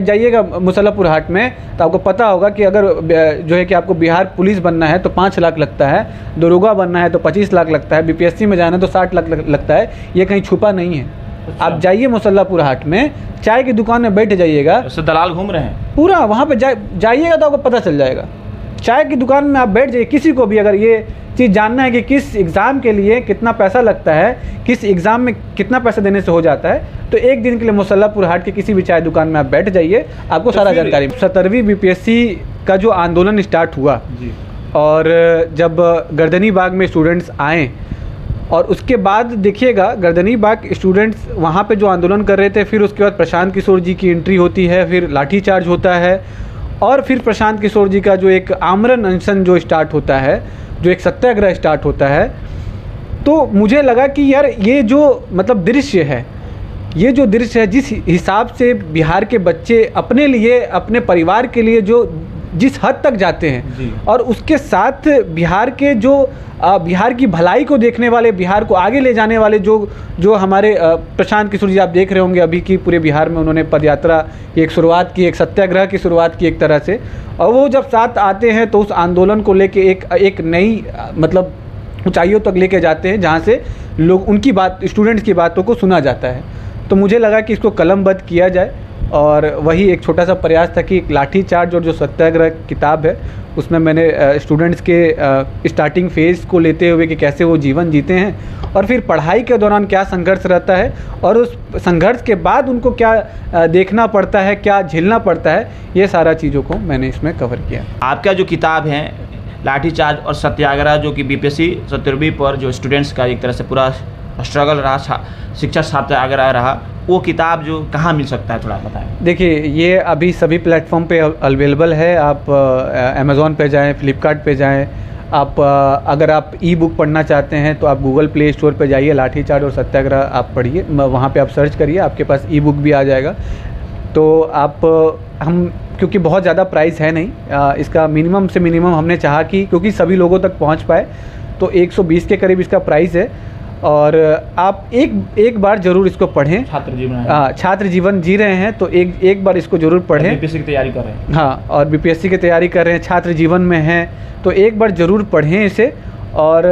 जाइएगा मुसल्लापुर हाट में तो आपको पता होगा कि अगर जो है कि आपको बिहार पुलिस बनना है तो 5 लाख लगता है, दरोगा बनना है तो 25 लाख लगता है, बीपीएससी में जाना है तो 60 लाख लगता है। ये कहीं छुपा नहीं है। अच्छा। आप जाइए मुसल्लापुर हाट में, चाय की दुकान में बैठ जाइएगा, उससे दलाल घूम रहे हैं पूरा वहाँ पे जाइएगा तो आपको पता चल जाएगा। चाय की दुकान में आप बैठ जाइए, किसी को भी अगर ये चीज़ जानना है कि किस एग्ज़ाम के लिए कितना पैसा लगता है, किस एग्ज़ाम में कितना पैसा देने से हो जाता है, तो एक दिन के लिए मुसल्लापुर हाट की किसी भी चाय दुकान में आप बैठ जाइए, आपको सारा जानकारी। 17वीं बीपीएससी का जो आंदोलन स्टार्ट हुआ जी। और जब गर्दनी बाग में स्टूडेंट्स आए और उसके बाद देखिएगा गर्दनी बाग स्टूडेंट्स वहाँ पे जो आंदोलन कर रहे थे, फिर उसके बाद प्रशांत किशोर जी की एंट्री होती है, फिर लाठीचार्ज होता है और फिर प्रशांत किशोर जी का जो एक आमरण अनशन जो स्टार्ट होता है, जो एक सत्याग्रह स्टार्ट होता है, तो मुझे लगा कि यार ये जो मतलब दृश्य है, ये जो दृश्य है, जिस हिसाब से बिहार के बच्चे अपने लिए, अपने परिवार के लिए जो जिस हद तक जाते हैं और उसके साथ बिहार के जो बिहार की भलाई को देखने वाले, बिहार को आगे ले जाने वाले जो हमारे प्रशांत किशोर जी आप देख रहे होंगे अभी की पूरे बिहार में उन्होंने पदयात्रा की एक शुरुआत की, एक सत्याग्रह की शुरुआत की एक तरह से, और वो जब साथ आते हैं तो उस आंदोलन को लेके एक नई मतलब ऊंचाइयों तक लेके जाते हैं जहाँ से लोग उनकी बात, स्टूडेंट्स की बातों को सुना जाता है। तो मुझे लगा कि इसको कलमबद्ध किया जाए और वही एक छोटा सा प्रयास था कि एक लाठीचार्ज और जो सत्याग्रह किताब है उसमें मैंने स्टूडेंट्स के स्टार्टिंग फेज़ को लेते हुए कि कैसे वो जीवन जीते हैं और फिर पढ़ाई के दौरान क्या संघर्ष रहता है और उस संघर्ष के बाद उनको क्या देखना पड़ता है, क्या झेलना पड़ता है, ये सारा चीज़ों को मैंने इसमें कवर किया। आपका जो किताब है लाठीचार्ज और सत्याग्रह, जो कि बीपीएससी 17वीं पर जो स्टूडेंट्स का एक तरह से पूरा स्ट्रगल रहा, शिक्षा सत्याग्रह रहा, वो किताब जो कहाँ मिल सकता है, थोड़ा बताएं। देखिए ये अभी सभी प्लेटफॉर्म पे अवेलेबल है। आप अमेज़ॉन पे जाएं, फ्लिपकार्ट पे जाएं। आप अगर आप ई बुक पढ़ना चाहते हैं तो आप गूगल प्ले स्टोर पे जाइए, लाठीचार्ज और सत्याग्रह आप पढ़िए, वहाँ पे आप सर्च करिए, आपके पास ई बुक भी आ जाएगा। तो आप हम क्योंकि बहुत ज़्यादा प्राइस है नहीं, इसका मिनिमम से मिनिमम हमने चाहा कि क्योंकि सभी लोगों तक पहुँच पाए, तो 120 के करीब इसका प्राइस है और आप एक बार ज़रूर इसको पढ़ें। छात्र जीवन जी रहे हैं तो एक बार इसको ज़रूर पढ़ें। बीपीएससी की तैयारी कर रहे हैं। हाँ, और बीपीएससी की तैयारी कर रहे हैं, छात्र जीवन में हैं, तो एक बार ज़रूर पढ़ें इसे। और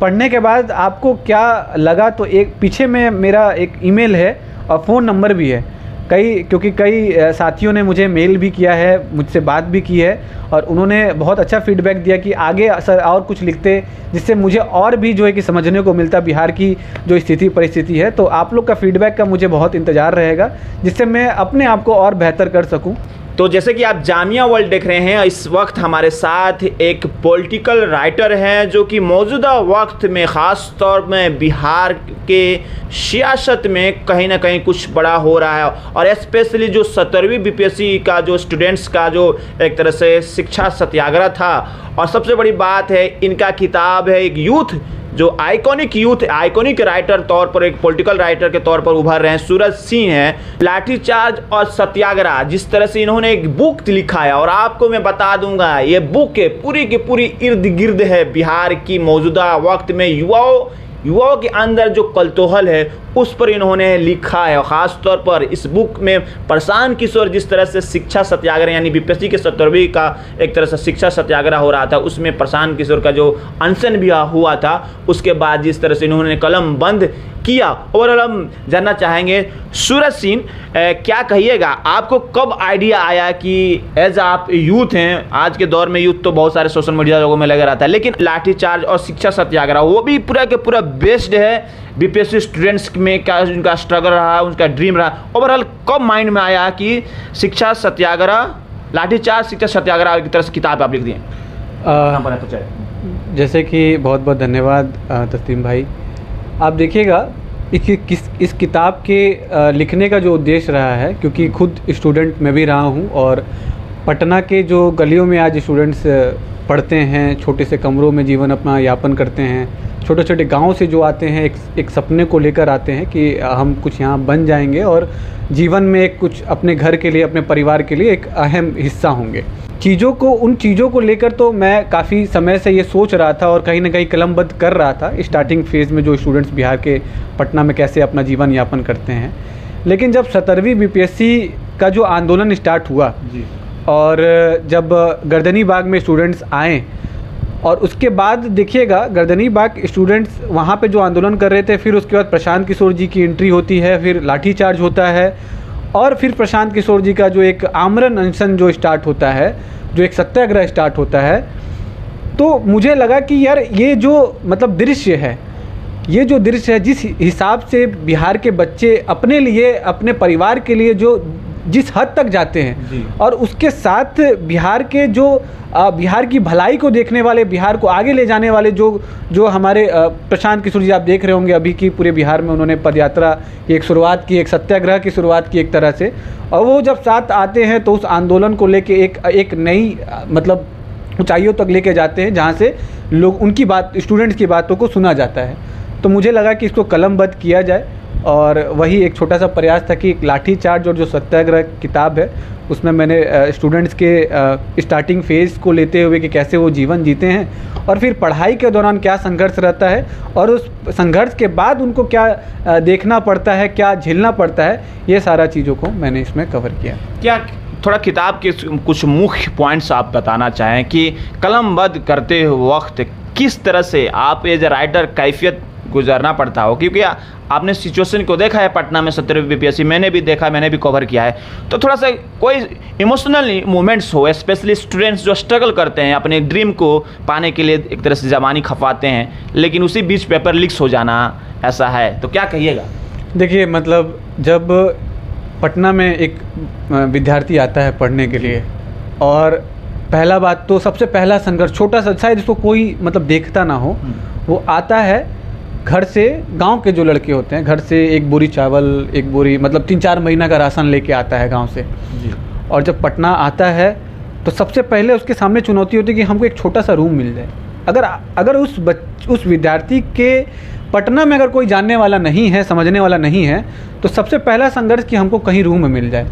पढ़ने के बाद आपको क्या लगा तो एक पीछे में मेरा एक ईमेल है और फ़ोन नंबर भी है। क्योंकि कई साथियों ने मुझे मेल भी किया है, मुझसे बात भी की है और उन्होंने बहुत अच्छा फीडबैक दिया कि आगे सर और कुछ लिखते, जिससे मुझे और भी जो है कि समझने को मिलता बिहार की जो स्थिति परिस्थिति है। तो आप लोग का फीडबैक का मुझे बहुत इंतज़ार रहेगा, जिससे मैं अपने आप को और बेहतर कर सकूं। तो जैसे कि आप जामिया वर्ल्ड देख रहे हैं, इस वक्त हमारे साथ एक पॉलिटिकल राइटर हैं जो कि मौजूदा वक्त में ख़ास तौर में बिहार के सियासत में कहीं ना कहीं कुछ बड़ा हो रहा है और स्पेशली जो 17वीं बीपीएससी का जो स्टूडेंट्स का जो एक तरह से शिक्षा सत्याग्रह था। और सबसे बड़ी बात है, इनका किताब है एक यूथ जो आइकॉनिक राइटर तौर पर, एक पॉलिटिकल राइटर के तौर पर उभर रहे हैं, सूरज सिंह हैं। लाठीचार्ज और सत्याग्रह जिस तरह से इन्होंने एक बुक लिखा है, और आपको मैं बता दूंगा ये बुक पूरी की पूरी इर्द गिर्द है बिहार की मौजूदा वक्त में युवाओं के अंदर जो कौतूहल है उस पर इन्होंने लिखा है। और ख़ास तौर पर इस बुक में प्रशांत किशोर जिस तरह से शिक्षा सत्याग्रह यानी बीपीएससी के 17वीं का एक तरह से शिक्षा सत्याग्रह हो रहा था, उसमें प्रशांत किशोर का जो अनशन भी हुआ था, उसके बाद जिस तरह से इन्होंने कलम बंद किया। ओवरऑल हम जानना चाहेंगे सूरज सिंह, क्या कहिएगा, आपको कब आइडिया आया कि एज आप यूथ हैं, आज के दौर में यूथ तो बहुत सारे सोशल मीडिया लोगों में लगा रहता है, लेकिन लाठीचार्ज और शिक्षा सत्याग्रह वो भी पूरा के पूरा बेस्ड है बीपीएससी स्टूडेंट्स में, क्या उनका स्ट्रगल रहा, उनका ड्रीम रहा, ओवरऑल कब माइंड में आया कि शिक्षा सत्याग्रह, लाठीचार्ज शिक्षा सत्याग्रह की तरह से किताब आप लिख दिए? जैसे कि बहुत बहुत धन्यवाद तस्लीम भाई। आप देखिएगा इस किताब के लिखने का जो उद्देश्य रहा है, क्योंकि खुद स्टूडेंट मैं भी रहा हूँ और पटना के जो गलियों में आज स्टूडेंट्स पढ़ते हैं, छोटे से कमरों में जीवन अपना यापन करते हैं, छोटे छोटे गाँव से जो आते हैं, एक सपने को लेकर आते हैं कि हम कुछ यहाँ बन जाएंगे और जीवन में एक कुछ अपने घर के लिए, अपने परिवार के लिए एक अहम हिस्सा होंगे। उन चीज़ों को लेकर तो मैं काफ़ी समय से ये सोच रहा था और कहीं ना कहीं कलमबद्ध कर रहा था स्टार्टिंग फेज़ में, जो स्टूडेंट्स बिहार के पटना में कैसे अपना जीवन यापन करते हैं। लेकिन जब 17वीं बीपीएससी का जो आंदोलन स्टार्ट हुआ जी। और जब गर्दनी बाग में स्टूडेंट्स आए और उसके बाद देखिएगा गर्दनी बाग स्टूडेंट्स वहाँ पे जो आंदोलन कर रहे थे, फिर उसके बाद प्रशांत किशोर जी की एंट्री होती है, फिर लाठीचार्ज होता है और फिर प्रशांत किशोर जी का जो एक आमरण अनशन जो स्टार्ट होता है, जो एक सत्याग्रह स्टार्ट होता है। तो मुझे लगा कि यार ये जो मतलब दृश्य है, ये जो दृश्य है, जिस हिसाब से बिहार के बच्चे अपने लिए, अपने परिवार के लिए जो जिस हद तक जाते हैं और उसके साथ बिहार के जो बिहार की भलाई को देखने वाले, बिहार को आगे ले जाने वाले जो हमारे प्रशांत किशोर जी, आप देख रहे होंगे अभी की पूरे बिहार में उन्होंने पदयात्रा की एक शुरुआत की, एक सत्याग्रह की शुरुआत की एक तरह से। और वो जब साथ आते हैं तो उस आंदोलन को लेके एक नई मतलब ऊंचाइयों तक लेके जाते हैं, जहाँ से लोग उनकी बात, स्टूडेंट्स की बातों को सुना जाता है। तो मुझे लगा कि इसको कलमबद्ध किया जाए और वही एक छोटा सा प्रयास था कि लाठीचार्ज और जो सत्याग्रह किताब है उसमें मैंने स्टूडेंट्स के स्टार्टिंग फेज़ को लेते हुए कि कैसे वो जीवन जीते हैं और फिर पढ़ाई के दौरान क्या संघर्ष रहता है और उस संघर्ष के बाद उनको क्या देखना पड़ता है, क्या झेलना पड़ता है, ये सारा चीज़ों को मैंने इसमें कवर किया। क्या थोड़ा किताब के कुछ मुख्य पॉइंट्स आप बताना चाहें कि कलमबद्ध करते वक्त किस तरह से आप एज ए राइटर कैफियत गुजरना पड़ता हो, क्योंकि आपने सिचुएशन को देखा है पटना में 17वीं बीपीएससी, मैंने भी देखा, मैंने भी कवर किया है। तो थोड़ा सा कोई इमोशनल मोमेंट्स हो, स्पेशली स्टूडेंट्स जो स्ट्रगल करते हैं अपने ड्रीम को पाने के लिए, एक तरह से जवानी खपाते हैं, लेकिन उसी बीच पेपर लीक्स हो जाना ऐसा है, तो क्या कहिएगा? देखिए मतलब जब पटना में एक विद्यार्थी आता है पढ़ने के लिए और पहला बात तो सबसे पहला संघर्ष छोटा सा, शायद इसको कोई मतलब देखता ना हो, वो आता है घर से, गांव के जो लड़के होते हैं घर से एक बोरी चावल, एक बोरी मतलब 3-4 महीना का राशन लेके आता है गांव से जी। और जब पटना आता है तो सबसे पहले उसके सामने चुनौती होती है कि हमको एक छोटा सा रूम मिल जाए। अगर उस विद्यार्थी के पटना में अगर कोई जानने वाला नहीं है, समझने वाला नहीं है, तो सबसे पहला संघर्ष कि हमको कहीं रूम मिल जाए।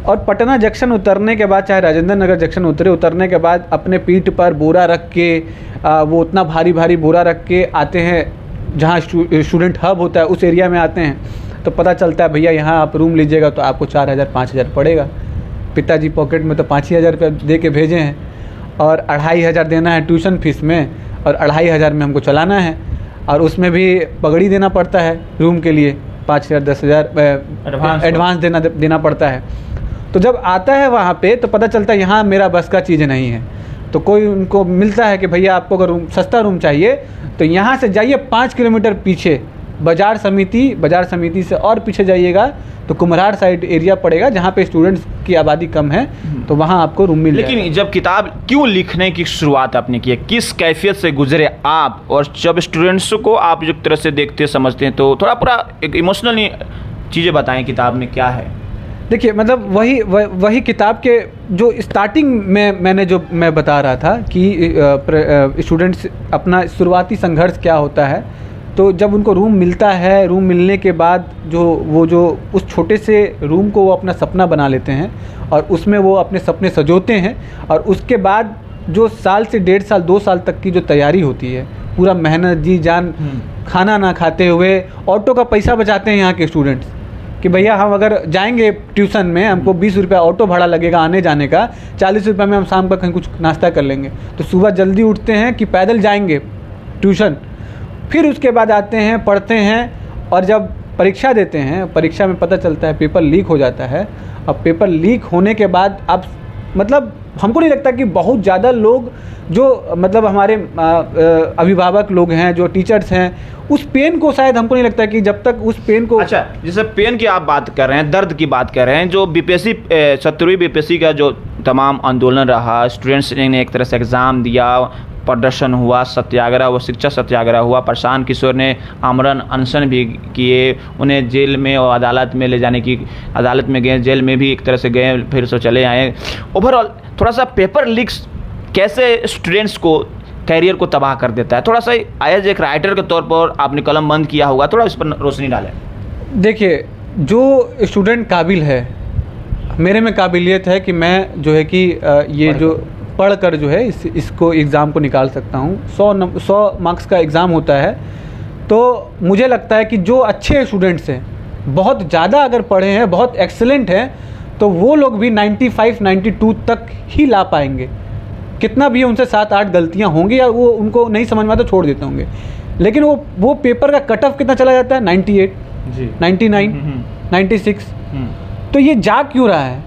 और पटना जंक्शन उतरने के बाद, चाहे राजेंद्र नगर जंक्शन उतरने के बाद अपने पीठ पर बोरा रख के वो उतना भारी भारी बोरा रख के आते हैं जहाँ स्टूडेंट हब होता है, उस एरिया में आते हैं। तो पता चलता है भैया यहाँ आप रूम लीजिएगा तो आपको 4,000-5,000 पड़ेगा। पिताजी पॉकेट में तो 5,000 रुपये दे के भेजे हैं और 2,500 देना है ट्यूशन फीस में और 2,500 में हमको चलाना है और उसमें भी पगड़ी देना पड़ता है रूम के लिए, 5,000-10,000 एडवांस देना पड़ता है। तो जब आता है वहाँ पे तो पता चलता है यहाँ मेरा बस का चीज़ नहीं है। तो कोई उनको मिलता है कि भैया आपको अगर सस्ता रूम चाहिए तो यहाँ से जाइए 5 किलोमीटर पीछे बाजार समिति से और पीछे जाइएगा तो कुम्हरार साइड एरिया पड़ेगा जहाँ पे स्टूडेंट्स की आबादी कम है, तो वहाँ आपको रूम मिल जाएगा। लेकिन जब किताब क्यों लिखने की शुरुआत आपने की है, किस कैफियत से गुजरे आप, और जब स्टूडेंट्स को आप जो तरह से देखते समझते हैं, तो थोड़ा पूरा एक इमोशनली चीज़ें बताएं किताब में क्या है। देखिए मतलब वही किताब के जो स्टार्टिंग में मैं बता रहा था कि स्टूडेंट्स अपना शुरुआती संघर्ष क्या होता है। तो जब उनको रूम मिलता है, रूम मिलने के बाद जो उस छोटे से रूम को वो अपना सपना बना लेते हैं और उसमें वो अपने सपने सजोते हैं और उसके बाद जो साल से 1.5 साल 2 साल तक की जो तैयारी होती है, पूरा मेहनत जी जान, खाना ना खाते हुए ऑटो का पैसा बचाते हैं यहाँ के स्टूडेंट्स कि भैया हम अगर जाएंगे ट्यूशन में हमको 20 रुपया ऑटो भाड़ा लगेगा आने जाने का, 40 रुपये में हम शाम का कहीं कुछ नाश्ता कर लेंगे। तो सुबह जल्दी उठते हैं कि पैदल जाएंगे ट्यूशन, फिर उसके बाद आते हैं पढ़ते हैं और जब परीक्षा देते हैं, परीक्षा में पता चलता है पेपर लीक हो जाता है। अब पेपर लीक होने के बाद अब मतलब हमको नहीं लगता कि बहुत ज़्यादा लोग जो मतलब हमारे अभिभावक लोग हैं, जो टीचर्स हैं, उस पेन को शायद हमको नहीं लगता कि जब तक उस पेन को, अच्छा जैसे पेन की आप बात कर रहे हैं, दर्द की बात कर रहे हैं, जो बीपीएससी 17वीं बीपीएससी का जो तमाम आंदोलन रहा, स्टूडेंट्स ने एक तरह से एग्ज़ाम दिया, प्रदर्शन हुआ, सत्याग्रह हुआ, शिक्षा सत्याग्रह हुआ, प्रशांत किशोर ने आमरण अनशन भी किए, उन्हें जेल में और अदालत में ले जाने की, अदालत में गए, जेल में भी एक तरह से गए, फिर से चले आए। ओवरऑल थोड़ा सा पेपर लीक्स कैसे स्टूडेंट्स को, कैरियर को तबाह कर देता है, थोड़ा सा एज एक राइटर के तौर पर आपने कलम बंद किया होगा, थोड़ा इस पर रोशनी डालें। देखिए जो स्टूडेंट काबिल है, मेरे में काबिलियत है कि मैं जो है कि ये जो पढ़कर जो है इसको एग्ज़ाम को निकाल सकता हूँ। 100 मार्क्स का एग्ज़ाम होता है। तो मुझे लगता है कि जो अच्छे स्टूडेंट्स हैं, बहुत ज़्यादा अगर पढ़े हैं, बहुत एक्सेलेंट हैं, तो वो लोग भी 95-92 तक ही ला पाएंगे। कितना भी उनसे 7-8 गलतियां होंगी या वो उनको नहीं समझ में आता तो छोड़ देते होंगे, लेकिन वो पेपर का कट ऑफ कितना चला जाता है, 98 जी, 99 96। तो ये जा क्यों रहा है?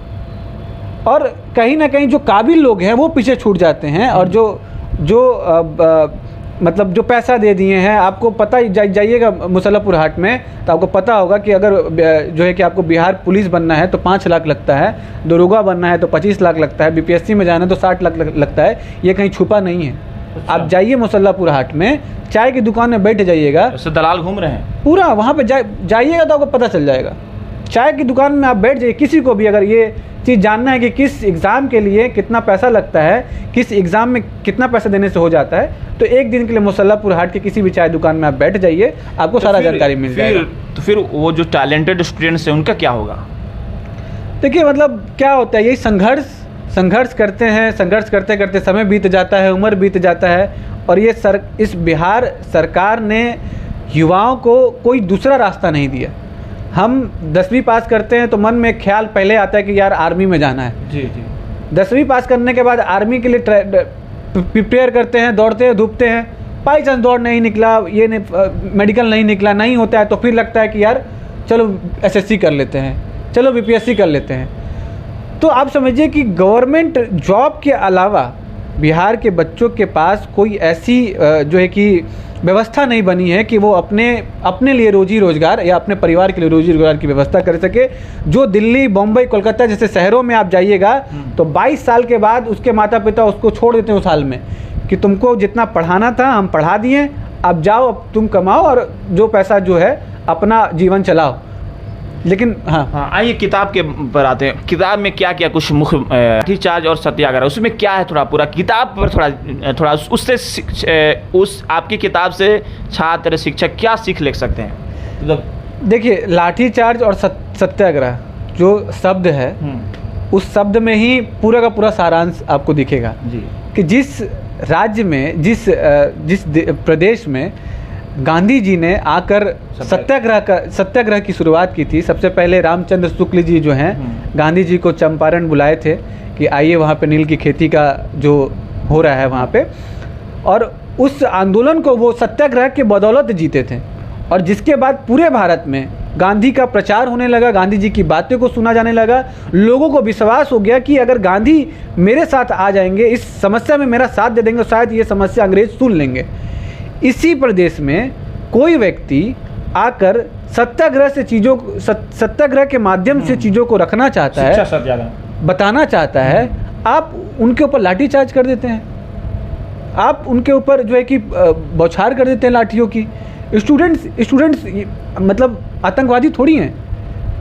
और कहीं ना कहीं जो काबिल लोग हैं वो पीछे छूट जाते हैं, और जो मतलब जो पैसा दे दिए हैं, आपको पता ही जाइएगा मुसल्लापुर हाट में तो आपको पता होगा कि अगर जो है कि आपको बिहार पुलिस बनना है तो 5 लाख लगता है, दरोगा बनना है तो 25 लाख लगता है, बीपीएससी में जाना है तो 60 लाख लगता है। ये कहीं छुपा नहीं है। अच्छा। आप जाइए मुसल्लापुर हाट में, चाय की दुकान में बैठ जाइएगा, उससे दलाल घूम रहे हैं पूरा वहाँ पे जाइएगा तो आपको पता चल जाएगा। चाय की दुकान में आप बैठ जाइए, किसी को भी अगर ये चीज़ जानना है कि किस एग्ज़ाम के लिए कितना पैसा लगता है, किस एग्ज़ाम में कितना पैसा देने से हो जाता है, तो एक दिन के लिए मुसल्लापुर हाट के किसी भी चाय दुकान में आप बैठ जाइए, आपको सारा जानकारी मिल जाएगा। तो फिर वो जो टैलेंटेड स्टूडेंट्स हैं उनका क्या होगा? देखिए मतलब क्या होता है, यही संघर्ष करते हैं, संघर्ष करते करते समय बीत जाता है, उम्र बीत जाता है, और ये इस बिहार सरकार ने युवाओं को कोई दूसरा रास्ता नहीं दिया। हम 10वीं पास करते हैं तो मन में ख्याल पहले आता है कि यार आर्मी में जाना है। जी जी। 10वीं पास करने के बाद आर्मी के लिए प्रिपेयर करते हैं, दौड़ते हैं, धूपते हैं, बाई चांस दौड़ नहीं निकला, ये नहीं, मेडिकल नहीं निकला, नहीं होता है तो फिर लगता है कि यार चलो एसएससी कर लेते हैं, चलो बीपीएससी कर लेते हैं। तो आप समझिए कि गवर्नमेंट जॉब के अलावा बिहार के बच्चों के पास कोई ऐसी जो है कि व्यवस्था नहीं बनी है कि वो अपने लिए रोजी रोजगार या अपने परिवार के लिए रोजी रोजगार की व्यवस्था कर सके। जो दिल्ली, बम्बई, कोलकाता जैसे शहरों में आप जाइएगा तो 22 साल के बाद उसके माता पिता उसको छोड़ देते हैं उस हाल में कि तुमको जितना पढ़ाना था हम पढ़ा दिए, अब जाओ, अब तुम कमाओ और जो पैसा जो है अपना जीवन चलाओ। लेकिन हाँ, आइए किताब के पर आते हैं। किताब में क्या क्या कुछ मुख्य लाठीचार्ज और सत्याग्रह, उसमें क्या है, थोड़ा पूरा किताब पर थोड़ा उससे उस आपकी किताब से छात्र शिक्षक क्या सीख ले सकते हैं? मतलब देखिए, लाठीचार्ज और सत्याग्रह जो शब्द है उस शब्द में ही पूरा का पूरा सारांश आपको दिखेगा जी, कि जिस राज्य में जिस प्रदेश में गांधी जी ने आकर सत्याग्रह की शुरुआत की थी। सबसे पहले रामचंद्र शुक्ल जी जो हैं गांधी जी को चंपारण बुलाए थे कि आइए वहाँ पे नील की खेती का जो हो रहा है वहाँ पे, और उस आंदोलन को वो सत्याग्रह के बदौलत जीते थे। और जिसके बाद पूरे भारत में गांधी का प्रचार होने लगा, गांधी जी की बातें को सुना जाने लगा, लोगों को विश्वास हो गया कि अगर गांधी मेरे साथ आ जाएंगे, इस समस्या में मेरा साथ दे देंगे, तो शायद ये समस्या अंग्रेज सुन लेंगे। इसी प्रदेश में कोई व्यक्ति आकर सत्याग्रह से सत्याग्रह के माध्यम से चीज़ों को रखना चाहता है, बताना चाहता है, आप उनके ऊपर लाठीचार्ज कर देते हैं, आप उनके ऊपर जो है कि बौछार कर देते हैं लाठियों की। स्टूडेंट्स मतलब आतंकवादी थोड़ी हैं।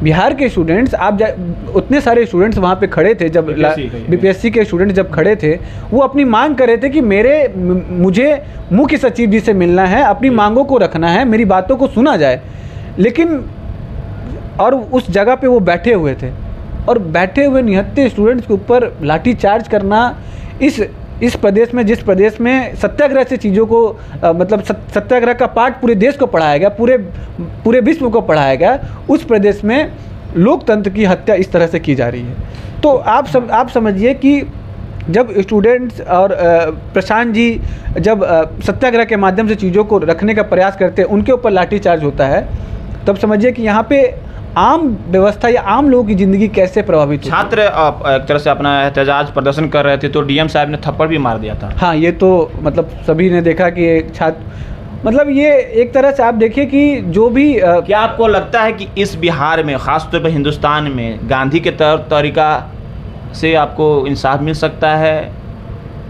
बिहार के स्टूडेंट्स, उतने सारे स्टूडेंट्स वहाँ पे खड़े थे जब बीपीएससी के स्टूडेंट्स जब खड़े थे, वो अपनी मांग कर रहे थे कि मुझे मुख्य सचिव जी से मिलना है, अपनी मांगों को रखना है, मेरी बातों को सुना जाए। लेकिन और उस जगह पे वो बैठे हुए थे, और बैठे हुए निहत्थे स्टूडेंट्स के ऊपर लाठीचार्ज करना, इस प्रदेश में, जिस प्रदेश में सत्याग्रह से चीज़ों को मतलब सत्याग्रह का पाठ पूरे देश को पढ़ाया गया, पूरे विश्व को पढ़ाया गया, उस प्रदेश में लोकतंत्र की हत्या इस तरह से की जा रही है। तो आप समझिए कि जब स्टूडेंट्स और प्रशांत जी जब सत्याग्रह के माध्यम से चीज़ों को रखने का प्रयास करते हैं, उनके ऊपर लाठीचार्ज होता है, तब समझिए कि यहाँ पे आम व्यवस्था या आम लोगों की ज़िंदगी कैसे प्रभावित होती है। छात्र एक तरह से अपना एहतजाज प्रदर्शन कर रहे थे तो डीएम साहब ने थप्पड़ भी मार दिया था। हाँ, ये तो मतलब सभी ने देखा कि एक छात्र, मतलब ये एक तरह से आप देखिए कि जो भी क्या आपको लगता है कि इस बिहार में, ख़ासतौर पर हिंदुस्तान में, गांधी के तरीका से आपको इंसाफ मिल सकता है?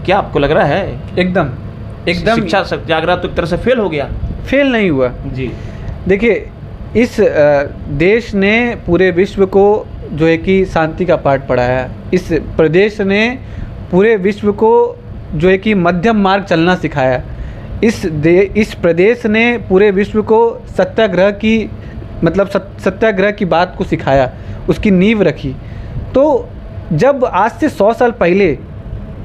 क्या आपको लग रहा है? एकदम शिक्षा सत्याग्रह तो एक तरह से फेल हो गया। फेल नहीं हुआ जी। देखिए, इस देश ने पूरे विश्व को जो है कि शांति का पाठ पढ़ाया। इस प्रदेश ने पूरे विश्व को जो है कि मध्यम मार्ग चलना सिखाया। इस प्रदेश ने पूरे विश्व को सत्याग्रह की मतलब सत्याग्रह की बात को सिखाया, उसकी नींव रखी। तो जब आज से 100 साल पहले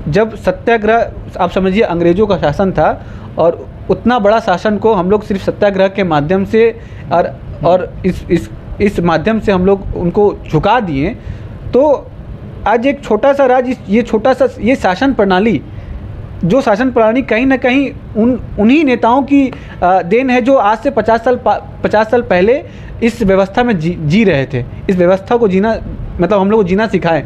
जब सत्याग्रह, आप समझिए अंग्रेज़ों का शासन था, और उतना बड़ा शासन को हम लोग सिर्फ सत्याग्रह के माध्यम से और इस माध्यम से हम लोग उनको झुका दिए, तो आज एक छोटा सा राज्य, ये छोटा सा ये शासन प्रणाली, जो शासन प्रणाली कहीं ना कहीं उन्हीं नेताओं की देन है जो आज से 50 साल पहले इस व्यवस्था में जी रहे थे, इस व्यवस्था को जीना, मतलब हम लोग को जीना सिखाए।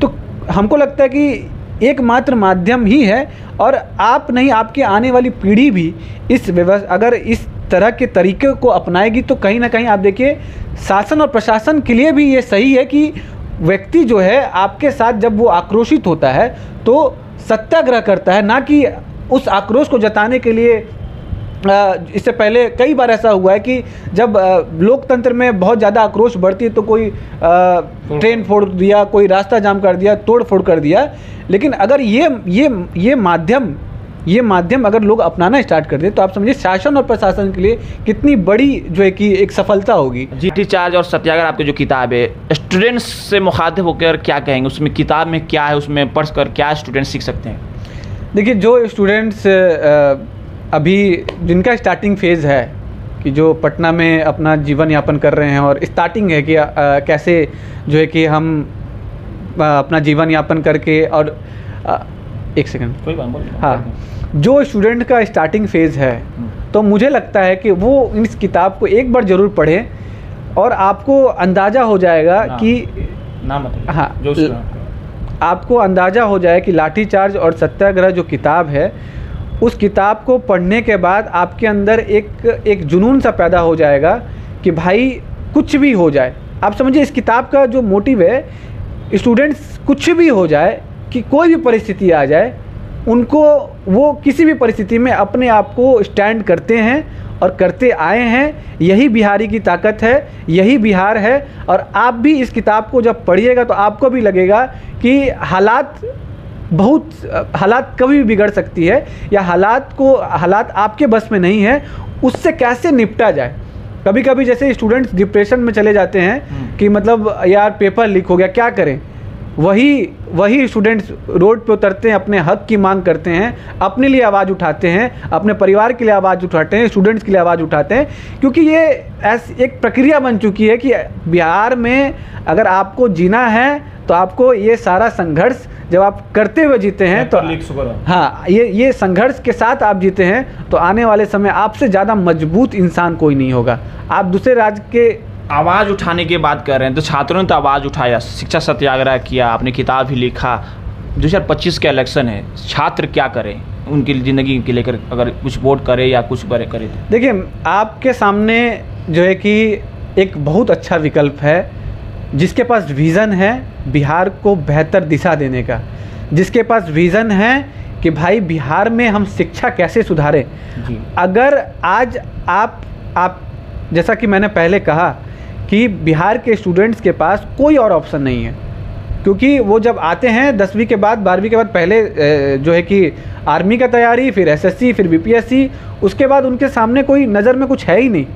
तो हमको लगता है कि एकमात्र माध्यम ही है, और आप नहीं, आपके आने वाली पीढ़ी भी इस व्यवस्था, अगर इस तरह के तरीके को अपनाएगी तो कहीं ना कहीं आप देखिए शासन और प्रशासन के लिए भी ये सही है कि व्यक्ति जो है आपके साथ जब वो आक्रोशित होता है तो सत्याग्रह करता है, ना कि उस आक्रोश को जताने के लिए। इससे पहले कई बार ऐसा हुआ है कि जब लोकतंत्र में बहुत ज़्यादा आक्रोश बढ़ती है तो कोई ट्रेन फोड़ दिया, कोई रास्ता जाम कर दिया, तोड़ फोड़ कर दिया। लेकिन अगर ये माध्यम अगर लोग अपनाना स्टार्ट कर दे तो आप समझिए शासन और प्रशासन के लिए कितनी बड़ी जो है कि एक सफलता होगी। लाठीचार्ज और सत्याग्रह आपकी जो किताब है, स्टूडेंट्स से मुखातिब होकर क्या कहेंगे? उसमें किताब में क्या है, उसमें पढ़कर क्या स्टूडेंट्स सीख सकते हैं? देखिए, जो स्टूडेंट्स अभी जिनका स्टार्टिंग फेज़ है कि जो पटना में अपना जीवन यापन कर रहे हैं और स्टार्टिंग है कि कैसे जो है कि हम अपना जीवन यापन करके, और एक सेकंड, कोई बात बोलिए। हाँ, जो स्टूडेंट का स्टार्टिंग फेज़ है तो मुझे लगता है कि वो इस किताब को एक बार ज़रूर पढ़ें और आपको अंदाज़ा हो जाएगा कि हाँ, आपको अंदाज़ा हो जाए कि लाठीचार्ज और सत्याग्रह जो किताब है, उस किताब को पढ़ने के बाद आपके अंदर एक जुनून सा पैदा हो जाएगा कि भाई कुछ भी हो जाए। आप समझिए इस किताब का जो मोटिव है, स्टूडेंट्स कुछ भी हो जाए, कि कोई भी परिस्थिति आ जाए, उनको वो किसी भी परिस्थिति में अपने आप को स्टैंड करते हैं और करते आए हैं। यही बिहारी की ताकत है, यही बिहार है। और आप भी इस किताब को जब पढ़िएगा तो आपको भी लगेगा कि हालात कभी भी बिगड़ सकती है, या हालात आपके बस में नहीं है, उससे कैसे निपटा जाए। कभी कभी जैसे स्टूडेंट्स डिप्रेशन में चले जाते हैं कि मतलब यार पेपर लीक हो गया, क्या करें। वही स्टूडेंट्स रोड पे उतरते हैं, अपने हक की मांग करते हैं, अपने लिए आवाज़ उठाते हैं, अपने परिवार के लिए आवाज़ उठाते हैं, स्टूडेंट्स के लिए आवाज़ उठाते हैं, क्योंकि ये एक प्रक्रिया बन चुकी है कि बिहार में अगर आपको जीना है तो आपको ये सारा संघर्ष जब आप करते हुए जीते हैं तो हाँ, ये संघर्ष के साथ आप जीते हैं तो आने वाले समय आपसे ज़्यादा मजबूत इंसान कोई नहीं होगा। आप दूसरे राज्य के आवाज़ उठाने की बात कर रहे हैं तो छात्रों ने तो आवाज़ उठाया, शिक्षा सत्याग्रह किया, आपने किताब भी लिखा। 2025 का इलेक्शन है, छात्र क्या करें उनकी ज़िंदगी के लेकर, अगर कुछ वोट करे या कुछ करे? देखिए, आपके सामने जो है कि एक बहुत अच्छा विकल्प है, जिसके पास विज़न है बिहार को बेहतर दिशा देने का, जिसके पास विज़न है कि भाई बिहार में हम शिक्षा कैसे सुधारें। अगर आज आप जैसा कि मैंने पहले कहा कि बिहार के स्टूडेंट्स के पास कोई और ऑप्शन नहीं है, क्योंकि वो जब आते हैं 10वीं के बाद 12वीं के बाद पहले जो है कि आर्मी का तैयारी, फिर एसएससी, फिर बीपीएससी, उसके बाद उनके सामने कोई नज़र में कुछ है ही नहीं।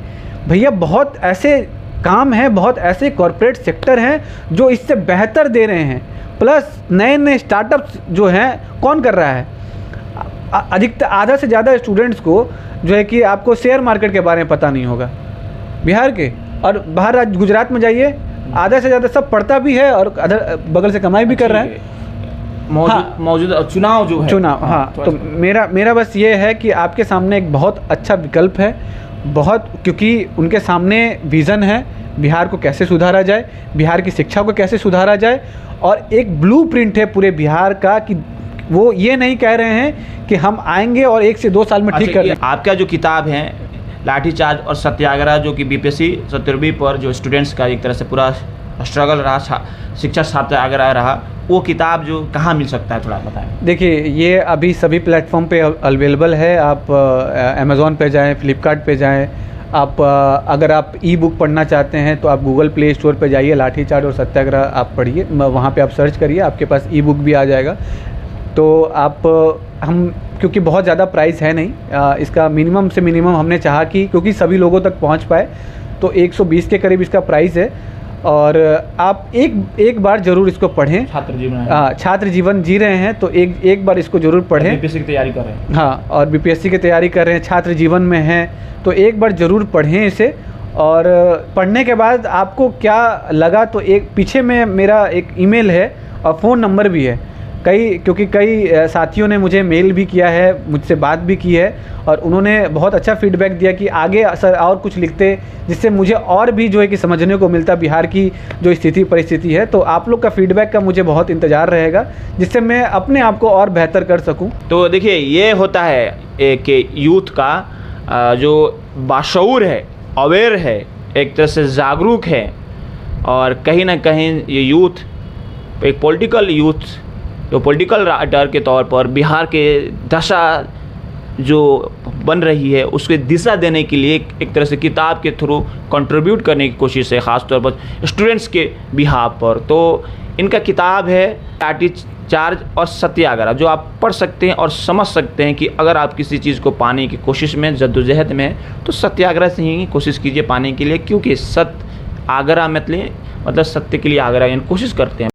भैया बहुत ऐसे काम हैं, बहुत ऐसे कॉरपोरेट सेक्टर हैं जो इससे बेहतर दे रहे हैं, प्लस नए स्टार्टअप्स जो हैं कौन कर रहा है। अधिकतर आधा से ज़्यादा स्टूडेंट्स को जो है कि आपको शेयर मार्केट के बारे में पता नहीं होगा बिहार के, और बाहर राज्य गुजरात में जाइए आधा से ज़्यादा सब पढ़ता भी है और बगल से कमाई भी कर रहा है। मौजूदा चुनाव जो है, हाँ, तो मेरा बस ये है कि आपके सामने एक बहुत अच्छा विकल्प है, क्योंकि उनके सामने विज़न है बिहार को कैसे सुधारा जाए, बिहार की शिक्षा को कैसे सुधारा जाए, और एक ब्लूप्रिंट है पूरे बिहार का कि वो ये नहीं कह रहे हैं कि हम आएंगे और 1 से 2 साल में ठीक कर देंगे। आपका जो किताब है लाठीचार्ज और सत्याग्रह, जो कि बीपीएससी 17वीं पर जो स्टूडेंट्स का एक तरह से पूरा स्ट्रगल रहा, शिक्षा सत्याग्रह रहा, वो किताब जो कहाँ मिल सकता है, थोड़ा बताएं। देखिए, ये अभी सभी प्लेटफॉर्म पे अवेलेबल है। आप अमेज़ॉन पे जाएं, फ्लिपकार्ट पे जाएं। आप अगर आप ई बुक पढ़ना चाहते हैं तो आप गूगल प्ले स्टोर पे जाइए, लाठीचार्ज और सत्याग्रह आप पढ़िए, वहाँ पे आप सर्च करिए, आपके पास ई बुक भी आ जाएगा। तो हम क्योंकि बहुत ज़्यादा प्राइस है नहीं, इसका मिनिमम से मिनिमम हमने चाहा कि क्योंकि सभी लोगों तक पहुंच पाए, तो 120 के करीब इसका प्राइस है। और आप एक बार ज़रूर इसको पढ़ें। छात्र जीवन जी रहे हैं तो एक बार इसको ज़रूर पढ़ें। बीपीएससी की तैयारी कर रहे हैं, हाँ, और बीपीएससी की तैयारी कर रहे हैं, छात्र जीवन में हैं, तो एक बार ज़रूर पढ़ें इसे। और पढ़ने के बाद आपको क्या लगा, तो एक पीछे में मेरा एक ईमेल है और फ़ोन नंबर भी है। क्योंकि कई साथियों ने मुझे मेल भी किया है, मुझसे बात भी की है और उन्होंने बहुत अच्छा फीडबैक दिया कि आगे सर और कुछ लिखते, जिससे मुझे और भी जो है कि समझने को मिलता बिहार की जो स्थिति परिस्थिति है। तो आप लोग का फीडबैक का मुझे बहुत इंतज़ार रहेगा, जिससे मैं अपने आप को और बेहतर कर सकूं। तो देखिए, ये होता है एक यूथ का जो बाशऊर है, अवेयर है, एक तरह से जागरूक है, और कहीं ना कहीं ये यूथ एक पॉलिटिकल यूथ जो पॉलिटिकल राइटर के तौर पर बिहार के दशा जो बन रही है उसके दिशा देने के लिए एक तरह से किताब के थ्रू कंट्रीब्यूट करने की कोशिश है, ख़ास तौर पर स्टूडेंट्स के बिहार पर। तो इनका किताब है लाठीचार्ज और सत्याग्रह, जो आप पढ़ सकते हैं और समझ सकते हैं कि अगर आप किसी चीज़ को पाने की कोशिश में, जद्दोजहद में, तो सत्याग्रह से ही कोशिश कीजिए पाने के लिए, क्योंकि सत्याग्रह मतलब सत्य के लिए आग्रह, यानी कोशिश करते हैं।